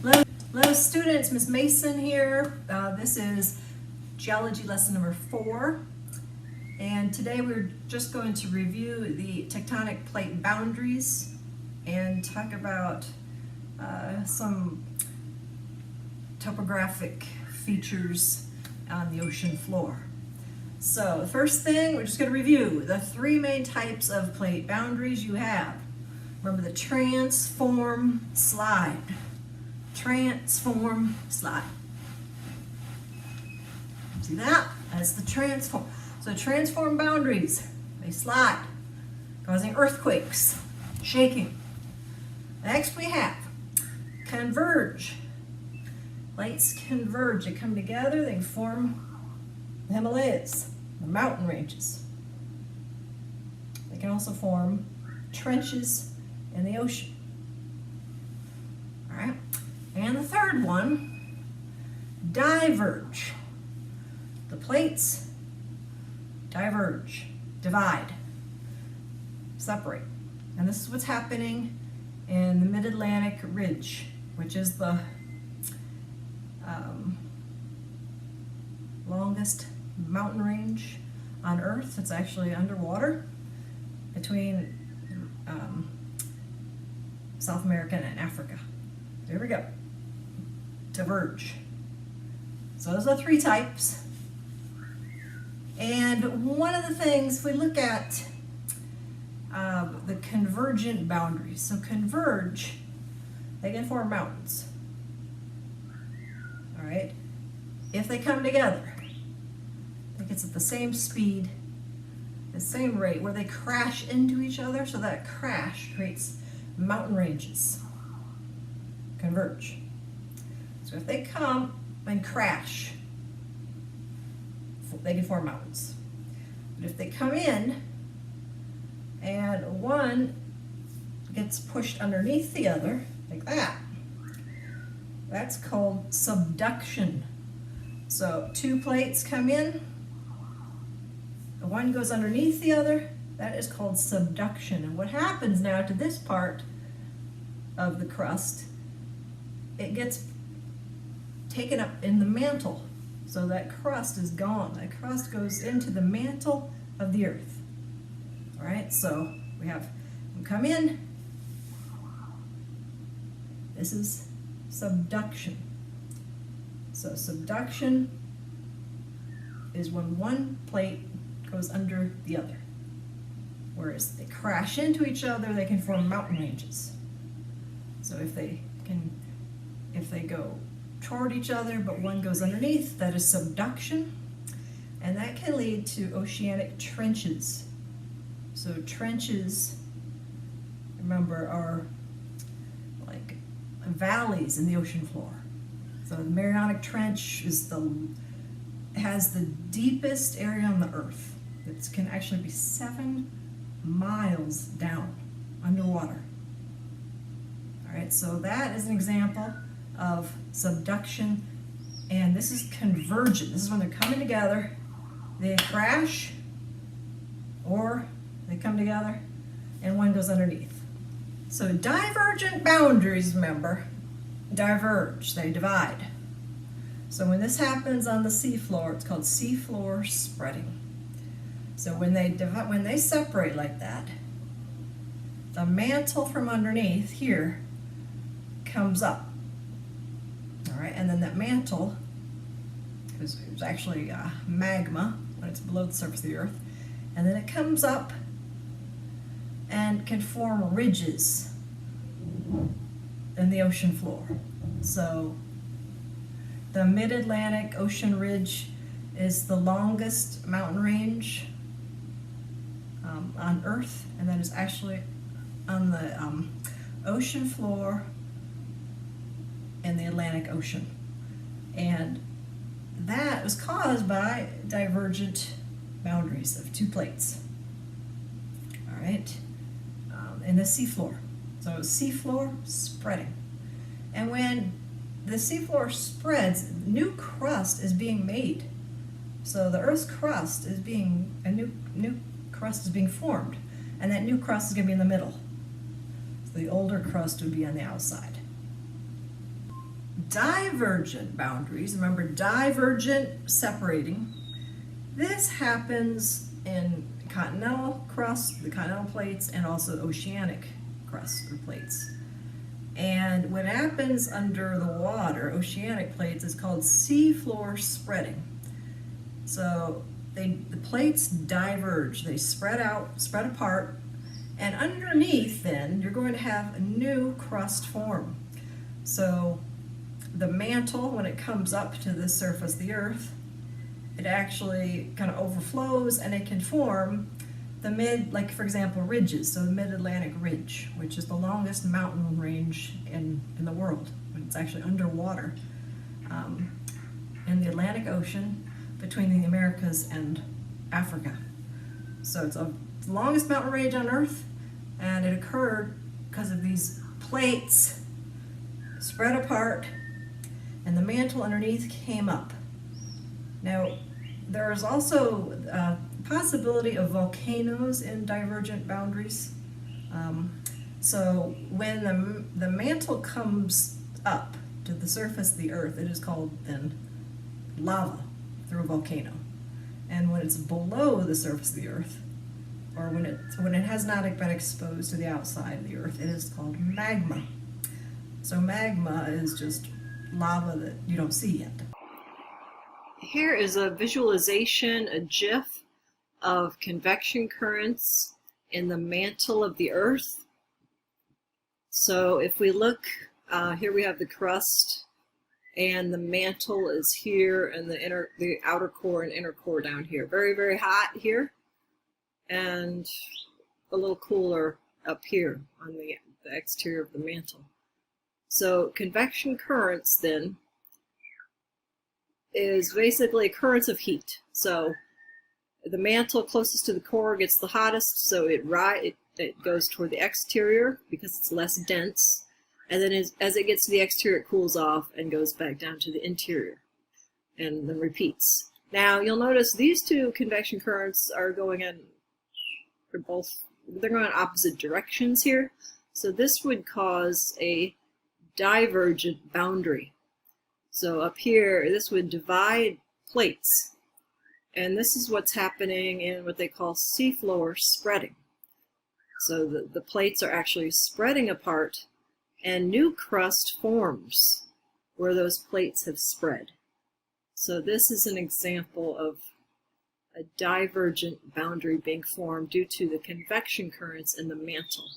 Hello students, Ms. Mason here. This is Geology lesson number 4. And today we're just going to review the tectonic plate boundaries and talk about some topographic features on the ocean floor. So the first thing, we're just going to review the 3 main types of plate boundaries you have. Remember the transform, slide. Transform, slide. See that? That's the transform. So transform boundaries, they slide, causing earthquakes, shaking. Next we have converge. Plates converge, they come together, they form the Himalayas, the mountain ranges. They can also form trenches in the ocean. All right. And the third one, diverge. The plates diverge, divide, separate. And this is what's happening in the Mid-Atlantic Ridge, which is the longest mountain range on Earth. It's actually underwater between South America and Africa. There we go. Diverge. So those are 3 types. And one of the things, if we look at the convergent boundaries, so converge, they can form mountains. All right. If they come together, I think it's at the same speed, the same rate, where they crash into each other, so that crash creates mountain ranges. Converge. So if they come and crash, they can form mountains. But if they come in and one gets pushed underneath the other, like that, that's called subduction. So 2 plates come in, one goes underneath the other, that is called subduction. And what happens now to this part of the crust, it gets taken up in the mantle. So that crust is gone. That crust goes into the mantle of the Earth. All right, so we have them come in. This is subduction. So subduction is when one plate goes under the other. Whereas they crash into each other, they can form mountain ranges. So if they go toward each other, but one goes underneath, that is subduction. And that can lead to oceanic trenches. So trenches, remember, are like valleys in the ocean floor. So the Mariana Trench has the deepest area on the Earth. It can actually be 7 miles down underwater. All right, so that is an example of subduction, and this is convergent. This is when they're coming together, they crash, or they come together and one goes underneath. So divergent boundaries, remember, diverge, they divide. So when this happens on the seafloor, it's called seafloor spreading. So when they separate like that, the mantle from underneath here comes up. All right, and then that mantle is actually magma when it's below the surface of the Earth, and then it comes up and can form ridges in the ocean floor. So the Mid-Atlantic Ocean Ridge is the longest mountain range on Earth, and that is actually on the ocean floor in the Atlantic Ocean. And that was caused by divergent boundaries of 2 plates. All right, in the seafloor. So seafloor spreading. And when the seafloor spreads, new crust is being made. So the Earth's crust is being, a new crust is being formed, and that new crust is going to be in the middle. So the older crust would be on the outside. divergent boundaries, remember divergent separating, this happens in continental crust, the continental plates, and also oceanic crust or plates. And what happens under the water, oceanic plates, is called seafloor spreading. So the plates diverge, they spread out, spread apart, and underneath then you're going to have a new crust form. So the mantle, when it comes up to the surface of the earth, it actually kind of overflows and it can form the like for example, ridges. So the Mid-Atlantic Ridge, which is the longest mountain range in the world. It's actually underwater in the Atlantic Ocean between the Americas and Africa. So it's the longest mountain range on Earth, and it occurred because of these plates spread apart and the mantle underneath came up. Now, there is also a possibility of volcanoes in divergent boundaries. So when the mantle comes up to the surface of the earth, it is called then lava through a volcano. And when it's below the surface of the earth, or when it has not been exposed to the outside of the earth, it is called magma. So magma is just lava that you don't see yet. Here is a visualization, a GIF of convection currents in the mantle of the earth. So if we look, here we have the crust, and the mantle is here, and the outer core and inner core down here. Very, very hot here, and a little cooler up here on the exterior of the mantle. So convection currents then is basically currents of heat. So the mantle closest to the core gets the hottest, so it goes toward the exterior because it's less dense, and then as it gets to the exterior, it cools off and goes back down to the interior, and then repeats. Now you'll notice these two convection currents are going in, they're going in opposite directions here, so this would cause a divergent boundary. So up here, this would divide plates. And this is what's happening in what they call seafloor spreading. So the plates are actually spreading apart, and new crust forms where those plates have spread. So this is an example of a divergent boundary being formed due to the convection currents in the mantle.